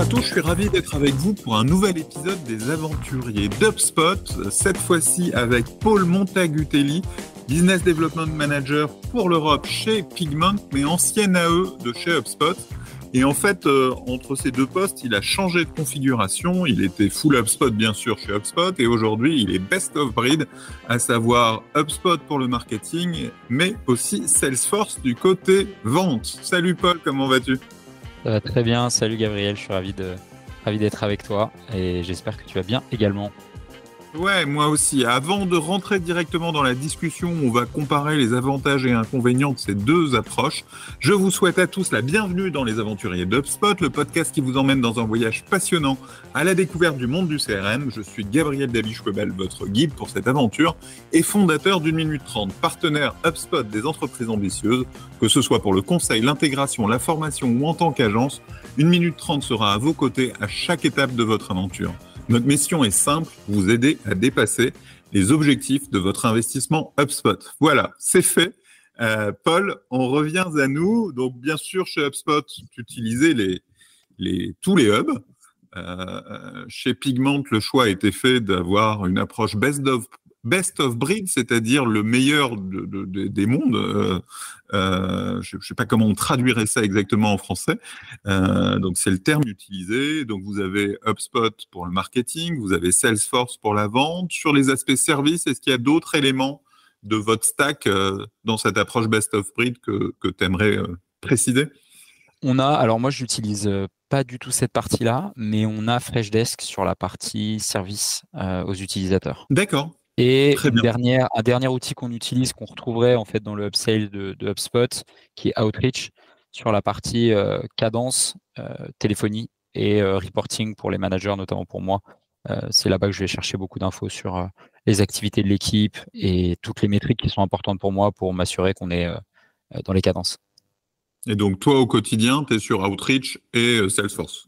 à tous, je suis ravi d'être avec vous pour un nouvel épisode des Aventuriers d'HubSpot, cette fois-ci avec Paul Montagutelli, Business Development Manager pour l'Europe chez Pigment, mais ancien AE de chez HubSpot. Et en fait, entre ces deux postes, il a changé de configuration. Il était full HubSpot, bien sûr, chez HubSpot, et aujourd'hui, il est best of breed, à savoir HubSpot pour le marketing, mais aussi Salesforce du côté vente. Salut Paul, comment vas-tu ? Ça va très bien, salut Gabriel, je suis ravi d'être avec toi et j'espère que tu vas bien également. Ouais, moi aussi. Avant de rentrer directement dans la discussion, on va comparer les avantages et inconvénients de ces deux approches. Je vous souhaite à tous la bienvenue dans les Aventuriers d'HubSpot, le podcast qui vous emmène dans un voyage passionnant à la découverte du monde du CRM. Je suis Gabriel Dabichwebel, votre guide pour cette aventure et fondateur d'1 minute 30, partenaire HubSpot des entreprises ambitieuses, que ce soit pour le conseil, l'intégration, la formation ou en tant qu'agence. 1 minute 30 sera à vos côtés à chaque étape de votre aventure. Notre mission est simple, vous aider à dépasser les objectifs de votre investissement HubSpot. Voilà, c'est fait. Paul, on revient à nous. Donc, bien sûr, chez HubSpot, tu utilisais tous les hubs. Chez Pigment, le choix a été fait d'avoir une approche best of breed, c'est-à-dire le meilleur des mondes. Je ne sais pas comment on traduirait ça exactement en français. Donc, c'est le terme utilisé. Donc, vous avez HubSpot pour le marketing, vous avez Salesforce pour la vente. Sur les aspects services, est-ce qu'il y a d'autres éléments de votre stack dans cette approche best of breed que tu aimerais préciser ? Alors moi, j'utilise pas du tout cette partie-là, mais on a Freshdesk sur la partie service aux utilisateurs. D'accord. Et un dernier outil qu'on utilise, qu'on retrouverait en fait dans le upsale de HubSpot, qui est Outreach, sur la partie cadence, téléphonie et reporting pour les managers, notamment pour moi. C'est là-bas que je vais chercher beaucoup d'infos sur les activités de l'équipe et toutes les métriques qui sont importantes pour moi pour m'assurer qu'on est dans les cadences. Et donc, toi, au quotidien, tu es sur Outreach et Salesforce.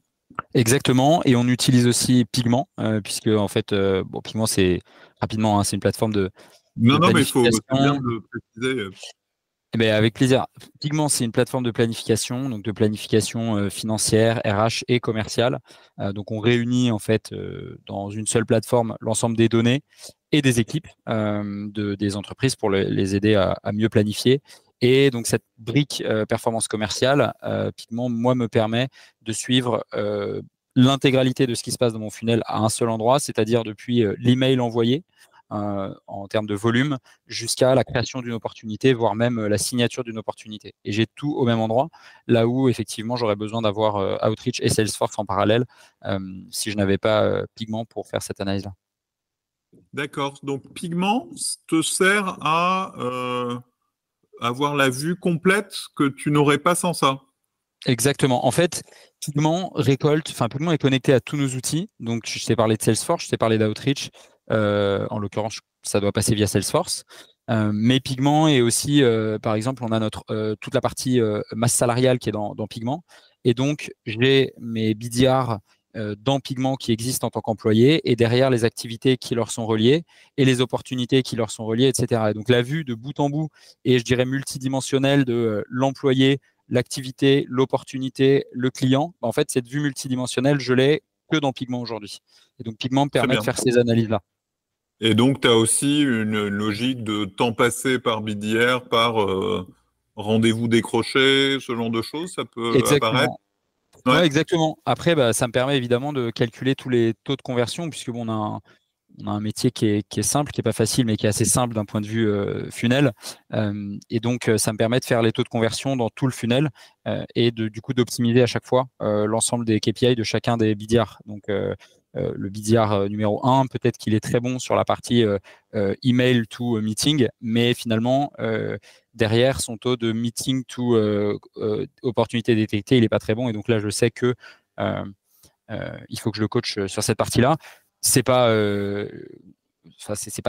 Exactement. Et on utilise aussi Pigment, puisque, en fait, Pigment, c'est rapidement, c'est une plateforme de Non, mais il faut bien planification. le préciser. Avec plaisir. Pigment, c'est une plateforme de planification, donc de planification financière, RH et commerciale. Donc, on réunit, en fait, dans une seule plateforme l'ensemble des données et des équipes des entreprises pour les aider à mieux planifier. Et donc, cette brique performance commerciale, Pigment, moi, me permet de suivre l'intégralité de ce qui se passe dans mon funnel à un seul endroit, c'est-à-dire depuis l'email envoyé en termes de volume jusqu'à la création d'une opportunité, voire même la signature d'une opportunité. Et j'ai tout au même endroit, là où, effectivement, j'aurais besoin d'avoir Outreach et Salesforce en parallèle si je n'avais pas Pigment pour faire cette analyse-là. D'accord. Donc, Pigment te sert à avoir la vue complète que tu n'aurais pas sans ça. Exactement. En fait, Pigment est connecté à tous nos outils. Donc, je t'ai parlé de Salesforce, je t'ai parlé d'Outreach. En l'occurrence, ça doit passer via Salesforce. Mais Pigment est aussi, par exemple, on a toute la partie masse salariale qui est dans Pigment. Et donc, j'ai mes BDR dans Pigment qui existent en tant qu'employés et derrière les activités qui leur sont reliées et les opportunités qui leur sont reliées, etc. Et donc, la vue de bout en bout et je dirais multidimensionnelle de l'employé, l'activité, l'opportunité, le client, en fait, cette vue multidimensionnelle, je l'ai que dans Pigment aujourd'hui. Et donc, Pigment me permet de faire ces analyses-là. Et donc, tu as aussi une logique de temps passé par BDR, par rendez-vous décroché, ce genre de choses, ça peut apparaître. Ouais, exactement. Après, ça me permet évidemment de calculer tous les taux de conversion, puisque on a un métier qui est simple, qui est pas facile, mais qui est assez simple d'un point de vue funnel. Et donc, ça me permet de faire les taux de conversion dans tout le funnel et du coup d'optimiser à chaque fois l'ensemble des KPI de chacun des BDR. Donc, le BDR numéro 1, peut-être qu'il est très bon sur la partie email to meeting, mais finalement, derrière, son taux de meeting to opportunité détectée, il n'est pas très bon. Et donc là, je sais que il faut que je le coach sur cette partie-là. C'est pas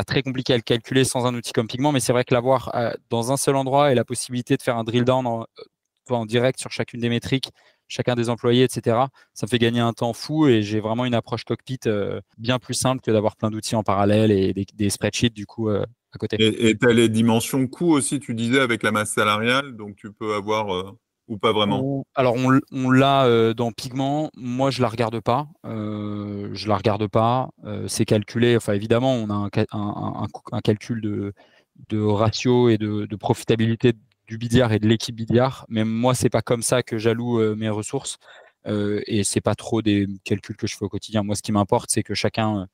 très compliqué à le calculer sans un outil comme Pigment, mais c'est vrai que l'avoir dans un seul endroit et la possibilité de faire un drill down en direct sur chacune des métriques, chacun des employés, etc., ça me fait gagner un temps fou et j'ai vraiment une approche cockpit bien plus simple que d'avoir plein d'outils en parallèle et des spreadsheets du coup à côté. Et tu as les dimensions coûts aussi, tu disais, avec la masse salariale, donc tu peux avoir ou pas vraiment? Alors, on l'a dans Pigment. Moi, je la regarde pas. Je la regarde pas. C'est calculé. Enfin, évidemment, on a un calcul de ratio et de profitabilité du billard et de l'équipe billard. Mais moi, c'est pas comme ça que j'alloue mes ressources. Et c'est pas trop des calculs que je fais au quotidien. Moi, ce qui m'importe, c'est que chacun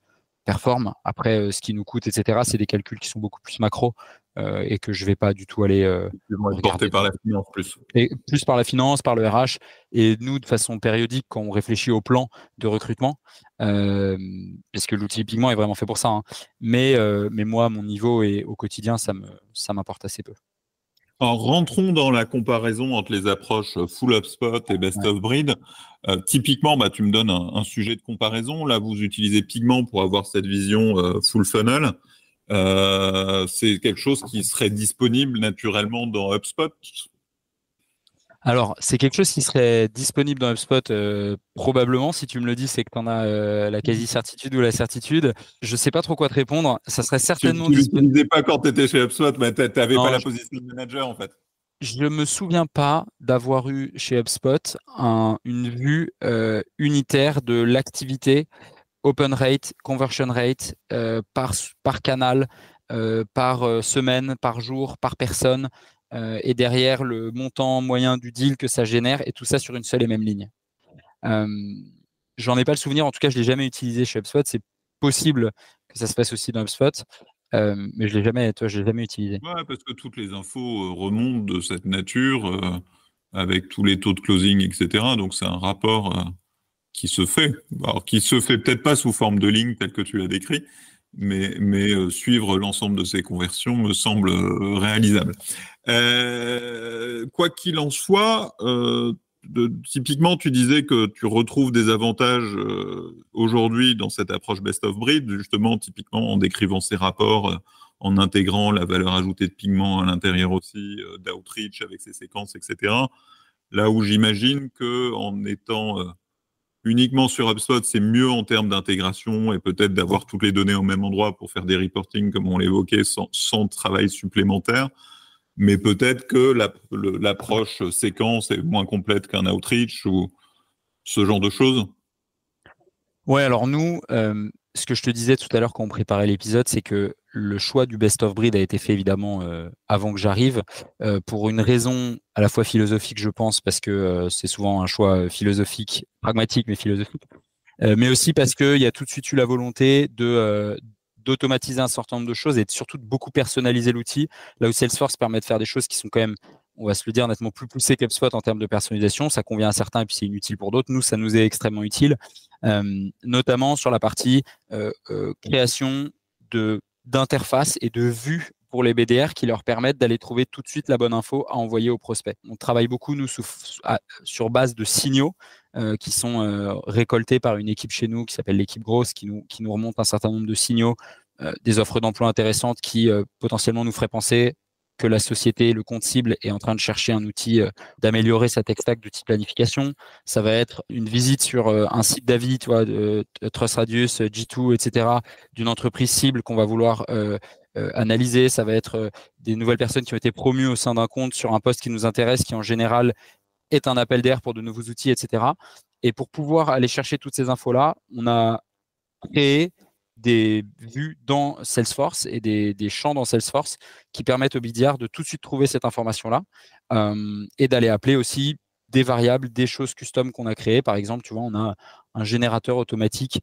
performe. Après, ce qui nous coûte, etc., c'est des calculs qui sont beaucoup plus macro et que je vais pas du tout aller Ils vont être portés regarder. par la finance plus. Et plus par la finance, par le RH, et nous, de façon périodique, quand on réfléchit au plan de recrutement, parce que l'outil Pigment est vraiment fait pour ça, hein. Mais moi, à mon niveau et au quotidien, ça m'importe assez peu. Alors, rentrons dans la comparaison entre les approches Full HubSpot et Best Ouais. of Breed. Typiquement, tu me donnes un sujet de comparaison. Là, vous utilisez Pigment pour avoir cette vision full funnel. C'est quelque chose qui serait disponible naturellement dans HubSpot. Alors, c'est quelque chose qui serait disponible dans HubSpot, probablement. Si tu me le dis, c'est que tu en as la quasi-certitude ou la certitude. Je sais pas trop quoi te répondre. Ça serait Tu certainement ne disponible. l'utilisais pas quand tu étais chez HubSpot, mais tu n'avais pas Non, la position de manager en fait. je me souviens pas d'avoir eu chez HubSpot une vue unitaire de l'activité, open rate, conversion rate, par canal, par semaine, par jour, par personne, et derrière le montant moyen du deal que ça génère, et tout ça sur une seule et même ligne. Euh, J'en ai pas le souvenir, en tout cas, je l'ai jamais utilisé chez HubSpot. C'est possible que ça se passe aussi dans HubSpot, mais je l'ai jamais utilisé. Ouais, parce que toutes les infos remontent de cette nature avec tous les taux de closing, etc. Donc c'est un rapport qui se fait. Alors qui se fait peut-être pas sous forme de ligne tel que tu l'as décrit, mais suivre l'ensemble de ces conversions me semble réalisable. Quoi qu'il en soit, typiquement, tu disais que tu retrouves des avantages aujourd'hui dans cette approche best of breed, justement, typiquement en décrivant ces rapports, en intégrant la valeur ajoutée de Pigment à l'intérieur aussi d'Outreach avec ses séquences, etc. Là où j'imagine que en étant uniquement sur HubSpot, c'est mieux en termes d'intégration et peut-être d'avoir toutes les données au même endroit pour faire des reporting, comme on l'évoquait, sans travail supplémentaire. Mais peut-être que l'approche séquence est moins complète qu'un outreach ou ce genre de choses. Ouais, alors nous, ce que je te disais tout à l'heure quand on préparait l'épisode, c'est que le choix du best of breed a été fait évidemment avant que j'arrive, pour une raison à la fois philosophique, je pense, parce que c'est souvent un choix philosophique, pragmatique mais philosophique, mais aussi parce qu'il y a tout de suite eu la volonté d'automatiser un certain nombre de choses et surtout de beaucoup personnaliser l'outil. Là où Salesforce permet de faire des choses qui sont quand même, on va se le dire, nettement plus poussées qu'HubSpot en termes de personnalisation. Ça convient à certains et puis c'est inutile pour d'autres. Nous, ça nous est extrêmement utile, notamment sur la partie création d'interfaces et de vues pour les BDR qui leur permettent d'aller trouver tout de suite la bonne info à envoyer aux prospects. On travaille beaucoup, nous, sur base de signaux qui sont récoltés par une équipe chez nous qui s'appelle l'équipe grosse, qui nous remonte un certain nombre de signaux, des offres d'emploi intéressantes qui potentiellement nous feraient penser que la société, le compte cible, est en train de chercher un outil d'améliorer sa tech stack d'outil de planification. Ça va être une visite sur un site d'avis, tu vois, de TrustRadius, G2, etc., d'une entreprise cible qu'on va vouloir analyser. Ça va être des nouvelles personnes qui ont été promues au sein d'un compte sur un poste qui nous intéresse, qui en général est un appel d'air pour de nouveaux outils, etc. Et pour pouvoir aller chercher toutes ces infos-là, on a créé des vues dans Salesforce et des champs dans Salesforce qui permettent au BDR de tout de suite trouver cette information-là et d'aller appeler aussi des variables, des choses custom qu'on a créées. Par exemple, tu vois, on a un générateur automatique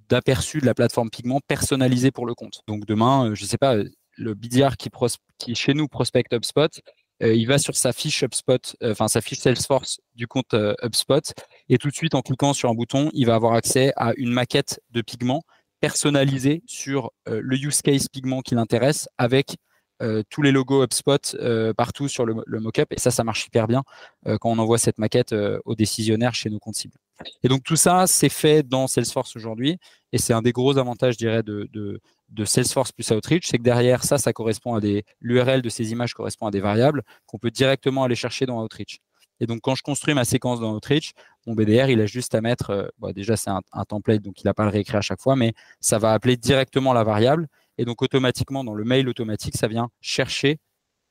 d'aperçu de la plateforme Pigment personnalisé pour le compte. Donc demain, je ne sais pas, le BDR qui chez nous prospecte HubSpot, il va sur sa fiche HubSpot, enfin sa fiche Salesforce du compte HubSpot, et tout de suite en cliquant sur un bouton, il va avoir accès à une maquette de Pigment personnalisée sur le use case Pigment qui l'intéresse, avec tous les logos HubSpot partout sur le mock-up. Et ça marche hyper bien quand on envoie cette maquette aux décisionnaires chez nos comptes cibles. Et donc tout ça, c'est fait dans Salesforce aujourd'hui. Et c'est un des gros avantages, je dirais, de Salesforce plus Outreach, c'est que derrière ça correspond à l'URL de ces images correspond à des variables qu'on peut directement aller chercher dans Outreach. Et donc, quand je construis ma séquence dans Outreach, mon BDR, il a juste à mettre, déjà, c'est un template, donc il n'a pas à le réécrire à chaque fois, mais ça va appeler directement la variable. Et donc, automatiquement, dans le mail automatique, ça vient chercher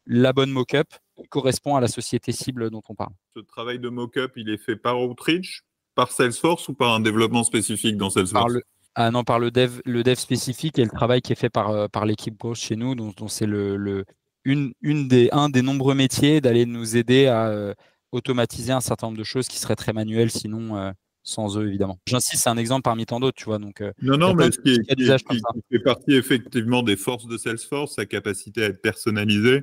la bonne mock-up correspond à la société cible dont on parle. Ce travail de mock-up, il est fait par Outreach, par Salesforce ou par un développement spécifique dans Salesforce? Par le dev spécifique et le travail qui est fait par l'équipe growth chez nous, dont c'est un des nombreux métiers d'aller nous aider à automatiser un certain nombre de choses qui seraient très manuelles sinon sans eux, évidemment. J'insiste, c'est un exemple parmi tant d'autres, tu vois. Donc, non, mais ce comme ça. qui fait partie effectivement des forces de Salesforce, sa capacité à être personnalisé,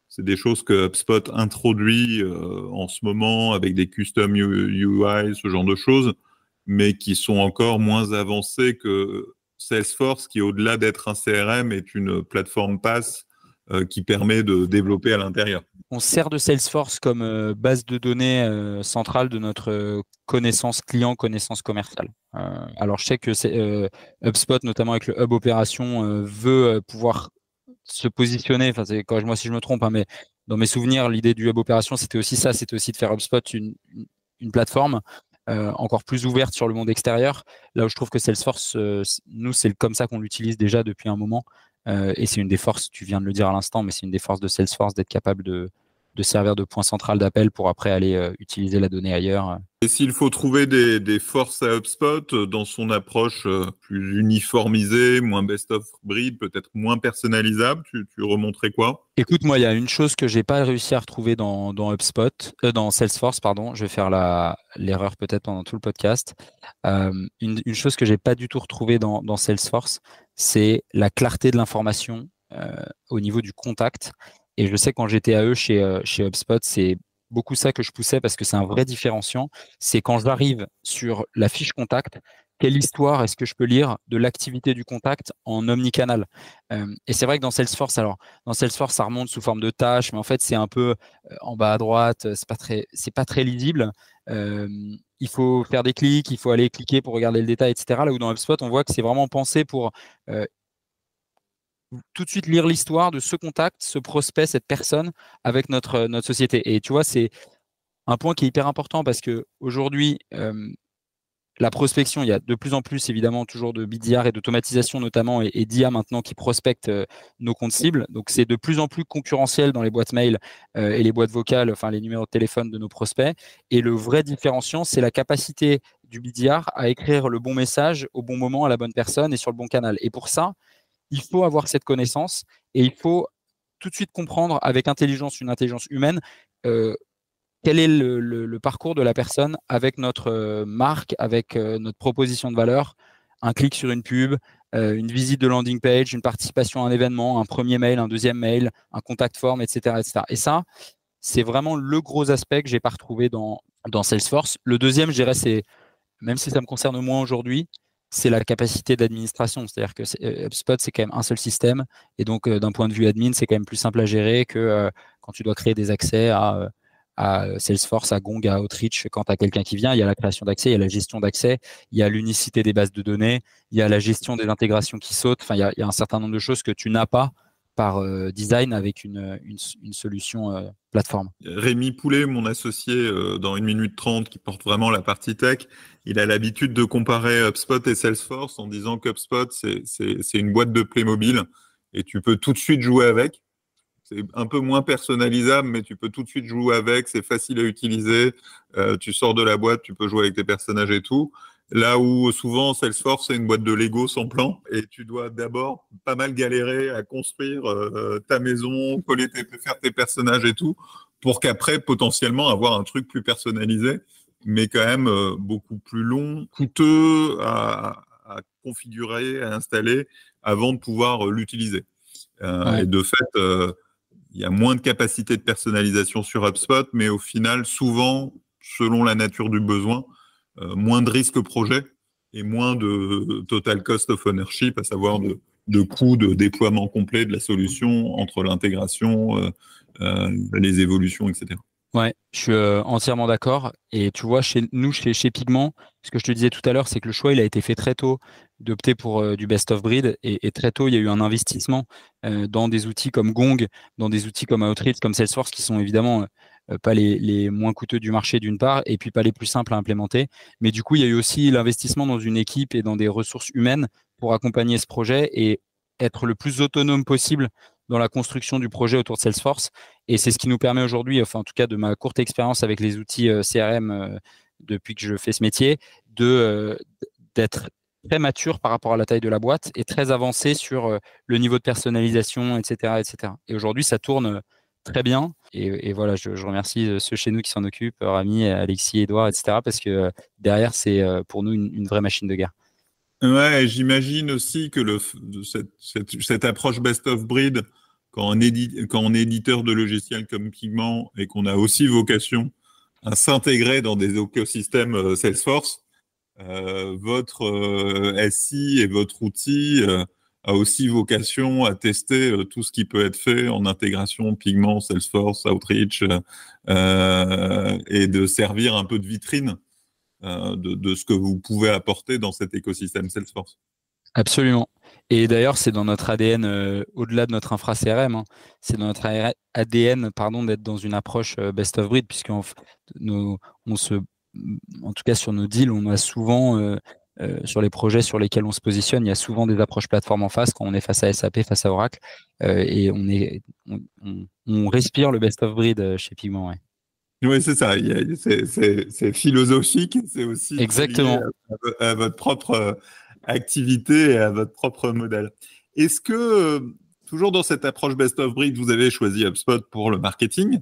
c'est des choses que HubSpot introduit en ce moment avec des custom UI, ce genre de choses, mais qui sont encore moins avancées que Salesforce, qui au-delà d'être un CRM est une plateforme PaaS qui permet de développer à l'intérieur. On sert de Salesforce comme base de données centrale de notre connaissance client, connaissance commerciale. Alors, je sais que HubSpot, notamment avec le Hub Opération, veut pouvoir se positionner. Enfin, moi si je me trompe, hein, mais dans mes souvenirs, l'idée du Hub Opération, c'était aussi ça, c'était aussi de faire HubSpot une plateforme encore plus ouverte sur le monde extérieur. Là où je trouve que Salesforce, nous, c'est comme ça qu'on l'utilise déjà depuis un moment. Et c'est une des forces, tu viens de le dire à l'instant, mais c'est une des forces de Salesforce d'être capable de servir de point central d'appel pour après aller utiliser la donnée ailleurs. Et s'il faut trouver des forces à HubSpot dans son approche plus uniformisée, moins best of breed, peut-être moins personnalisable, tu remonterais quoi? Écoute, moi, il y a une chose que j'ai pas réussi à retrouver dans dans Salesforce, pardon. Je vais faire l'erreur peut-être pendant tout le podcast. Une chose que j'ai pas du tout retrouvée dans Salesforce, c'est la clarté de l'information au niveau du contact. Et je sais quand j'étais à eux chez HubSpot, c'est beaucoup ça que je poussais parce que c'est un vrai différenciant. C'est quand j'arrive sur la fiche contact, quelle histoire est-ce que je peux lire de l'activité du contact en omnicanal? Et c'est vrai que dans Salesforce, ça remonte sous forme de tâches, mais en fait, c'est un peu en bas à droite, c'est pas très lisible. Il faut faire des clics, il faut aller cliquer pour regarder le détail, etc. Là où dans HubSpot, on voit que c'est vraiment pensé pour tout de suite lire l'histoire de ce contact, ce prospect, cette personne avec notre société. Et tu vois, c'est un point qui est hyper important parce que aujourd'hui, la prospection, il y a de plus en plus évidemment toujours de BDR et d'automatisation notamment et d'IA maintenant qui prospectent nos comptes cibles. Donc c'est de plus en plus concurrentiel dans les boîtes mail et les boîtes vocales, enfin les numéros de téléphone de nos prospects. Et le vrai différenciant, c'est la capacité du BDR à écrire le bon message au bon moment à la bonne personne et sur le bon canal. Et pour ça, il faut avoir cette connaissance et il faut tout de suite comprendre avec intelligence, une intelligence humaine, quel est le parcours de la personne avec notre marque, avec notre proposition de valeur, un clic sur une pub, une visite de landing page, une participation à un événement, un premier mail, un deuxième mail, un contact form, etc., etc. Et ça, c'est vraiment le gros aspect que j'ai pas retrouvé dans Salesforce. Le deuxième, je dirais, c'est, même si ça me concerne moins aujourd'hui, c'est la capacité d'administration. C'est-à-dire que HubSpot, c'est quand même un seul système. Et donc, d'un point de vue admin, c'est quand même plus simple à gérer que quand tu dois créer des accès à Salesforce, à Gong, à Outreach. Quand tu as quelqu'un qui vient, il y a la création d'accès, il y a la gestion d'accès, il y a l'unicité des bases de données, il y a la gestion des intégrations qui sautent. Enfin, il y a un certain nombre de choses que tu n'as pas par design avec une solution plateforme. Rémi Poulet, mon associé dans 1 minute 30, qui porte vraiment la partie tech, il a l'habitude de comparer HubSpot et Salesforce en disant qu'HubSpot, c'est une boîte de Playmobil et tu peux tout de suite jouer avec. C'est un peu moins personnalisable, mais tu peux tout de suite jouer avec, c'est facile à utiliser. Tu sors de la boîte, tu peux jouer avec tes personnages et tout. Là où souvent Salesforce, c'est une boîte de Lego sans plan et tu dois d'abord pas mal galérer à construire ta maison, faire tes personnages et tout, pour qu'après, potentiellement, avoir un truc plus personnalisé, mais quand même beaucoup plus long, coûteux à configurer, à installer avant de pouvoir l'utiliser. Ouais. Et de fait, il y a moins de capacité de personnalisation sur HubSpot, mais au final, souvent, selon la nature du besoin, moins de risques projet et moins de total cost of ownership, à savoir de coûts de déploiement complet de la solution entre l'intégration, les évolutions, etc. Ouais, je suis entièrement d'accord. Et tu vois, chez Pigment, ce que je te disais tout à l'heure, c'est que le choix, il a été fait très tôt d'opter pour du best of breed. Et très tôt, il y a eu un investissement dans des outils comme Gong, dans des outils comme Outreach, comme Salesforce, qui sont évidemment pas les moins coûteux du marché d'une part, et puis pas les plus simples à implémenter. Mais du coup, il y a eu aussi l'investissement dans une équipe et dans des ressources humaines pour accompagner ce projet et être le plus autonome possible dans la construction du projet autour de Salesforce. Et c'est ce qui nous permet aujourd'hui, enfin en tout cas de ma courte expérience avec les outils CRM depuis que je fais ce métier, d'être très mature par rapport à la taille de la boîte et très avancé sur le niveau de personnalisation, etc., etc. Et aujourd'hui, ça tourne très bien. Et voilà, je remercie ceux chez nous qui s'en occupent, Rami, Alexis, Edouard, etc., parce que derrière, c'est pour nous une vraie machine de guerre. Ouais, j'imagine aussi que cette approche best of breed, quand on est éditeur de logiciels comme Pigment et qu'on a aussi vocation à s'intégrer dans des écosystèmes Salesforce, votre SI et votre outil a aussi vocation à tester tout ce qui peut être fait en intégration Pigment, Salesforce, Outreach, et de servir un peu de vitrine de ce que vous pouvez apporter dans cet écosystème Salesforce. Absolument. Et d'ailleurs, c'est dans notre ADN, au-delà de notre infra CRM, hein, c'est dans notre ADN, d'être dans une approche best of breed, puisqu'on en tout cas sur nos deals, on a souvent, sur les projets sur lesquels on se positionne, il y a souvent des approches plateforme en face quand on est face à SAP, face à Oracle, et on respire le best of breed chez Pigment. Ouais. Oui, c'est ça. C'est philosophique, c'est aussi exactement lié à votre propre activité et à votre propre modèle. Est-ce que, toujours dans cette approche best of breed, vous avez choisi HubSpot pour le marketing?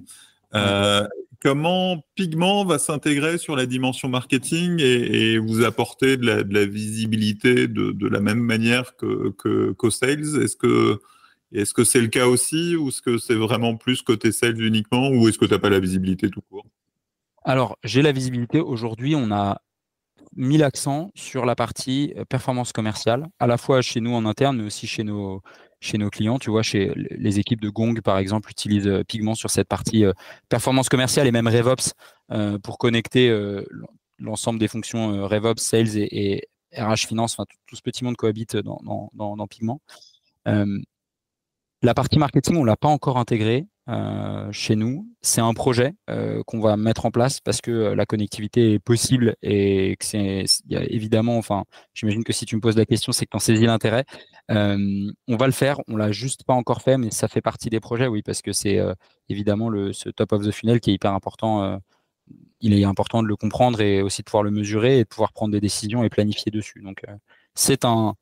Comment Pigment va s'intégrer sur la dimension marketing et vous apporter de la visibilité de la même manière qu'au sales? Est-ce que c'est le cas aussi, ou est-ce que c'est vraiment plus côté sales uniquement, ou est-ce que tu n'as pas la visibilité tout court? Alors, j'ai la visibilité. Aujourd'hui, on a mis l'accent sur la partie performance commerciale, à la fois chez nous en interne, mais aussi chez nos clients. Tu vois, chez les équipes de Gong, par exemple, utilisent Pigment sur cette partie performance commerciale et même RevOps pour connecter l'ensemble des fonctions RevOps, Sales et RH Finance. Enfin, tout ce petit monde cohabite dans Pigment. La partie marketing, on l'a pas encore intégrée chez nous. C'est un projet qu'on va mettre en place parce que la connectivité est possible et que il y a évidemment, enfin, j'imagine que si tu me poses la question, c'est que tu en saisis l'intérêt. On va le faire, on l'a juste pas encore fait, mais ça fait partie des projets, oui, parce que c'est évidemment ce top of the funnel qui est hyper important. Il est important de le comprendre et aussi de pouvoir le mesurer et de pouvoir prendre des décisions et planifier dessus. Donc, c'est un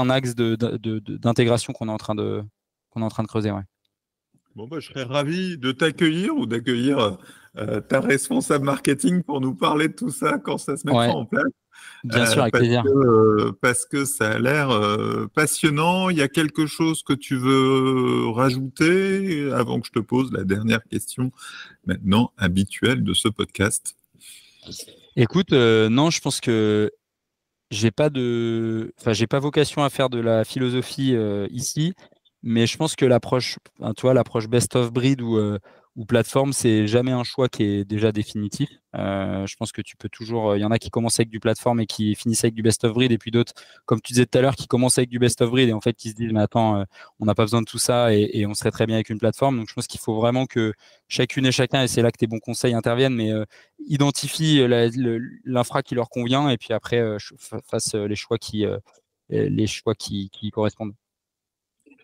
axe d'intégration qu'on est en train de creuser. Ouais. Bon, je serais ravi de t'accueillir ou d'accueillir ta responsable marketing pour nous parler de tout ça quand ça se mettra en place. Bien sûr, avec plaisir. Parce que ça a l'air passionnant. Il y a quelque chose que tu veux rajouter avant que je te pose la dernière question, maintenant habituelle de ce podcast? Écoute, non, je pense que j'ai pas vocation à faire de la philosophie ici, mais je pense que l'approche best of breed ou plateforme, c'est jamais un choix qui est déjà définitif. Je pense que tu peux toujours, il y en a qui commencent avec du plateforme et qui finissent avec du best of breed, et puis d'autres, comme tu disais tout à l'heure, qui commencent avec du best of breed et en fait qui se disent mais attends, on n'a pas besoin de tout ça et on serait très bien avec une plateforme. Donc je pense qu'il faut vraiment que chacune et chacun, et c'est là que tes bons conseils interviennent, mais identifie l'infra qui leur convient et puis après fasse les choix qui correspondent.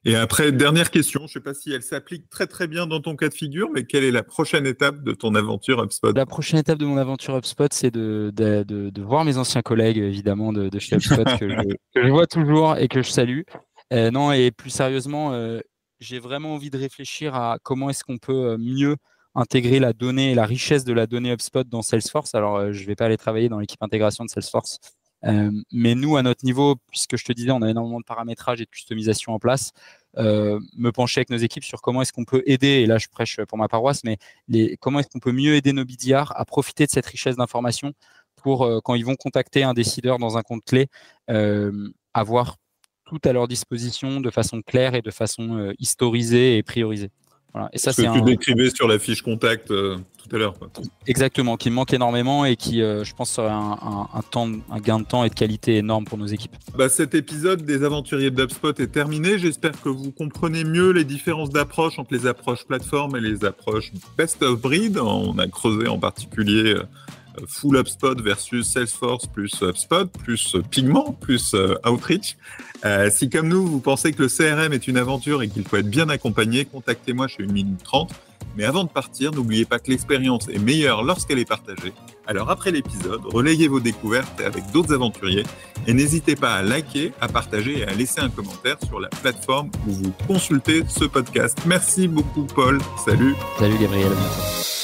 Et après, dernière question, je ne sais pas si elle s'applique très très bien dans ton cas de figure, mais quelle est la prochaine étape de ton aventure HubSpot? La prochaine étape de mon aventure HubSpot, c'est de voir mes anciens collègues, évidemment, de chez HubSpot, que je vois toujours et que je salue. Non, et plus sérieusement, j'ai vraiment envie de réfléchir à comment est-ce qu'on peut mieux intégrer la donnée et la richesse de la donnée HubSpot dans Salesforce. Alors, je ne vais pas aller travailler dans l'équipe intégration de Salesforce. Mais nous, à notre niveau, puisque je te disais, on a énormément de paramétrage et de customisation en place, me pencher avec nos équipes sur comment est-ce qu'on peut aider, et là je prêche pour ma paroisse, mais comment est-ce qu'on peut mieux aider nos BDR à profiter de cette richesse d'informations pour, quand ils vont contacter un décideur dans un compte clé, avoir tout à leur disposition de façon claire et de façon historisée et priorisée. Voilà. Et ça, ce que tu décrivais sur la fiche contact tout à l'heure. Exactement, qui me manque énormément et qui, je pense, serait un gain de temps et de qualité énorme pour nos équipes. Cet épisode des aventuriers d'HubSpot est terminé. J'espère que vous comprenez mieux les différences d'approche entre les approches plateforme et les approches best of breed. On a creusé en particulier full HubSpot versus Salesforce plus HubSpot, plus Pigment, plus Outreach. Si comme nous, vous pensez que le CRM est une aventure et qu'il faut être bien accompagné, contactez-moi chez 1 minute 30. Mais avant de partir, n'oubliez pas que l'expérience est meilleure lorsqu'elle est partagée. Alors après l'épisode, relayez vos découvertes avec d'autres aventuriers et n'hésitez pas à liker, à partager et à laisser un commentaire sur la plateforme où vous consultez ce podcast. Merci beaucoup Paul. Salut. Salut Gabriel. À bientôt.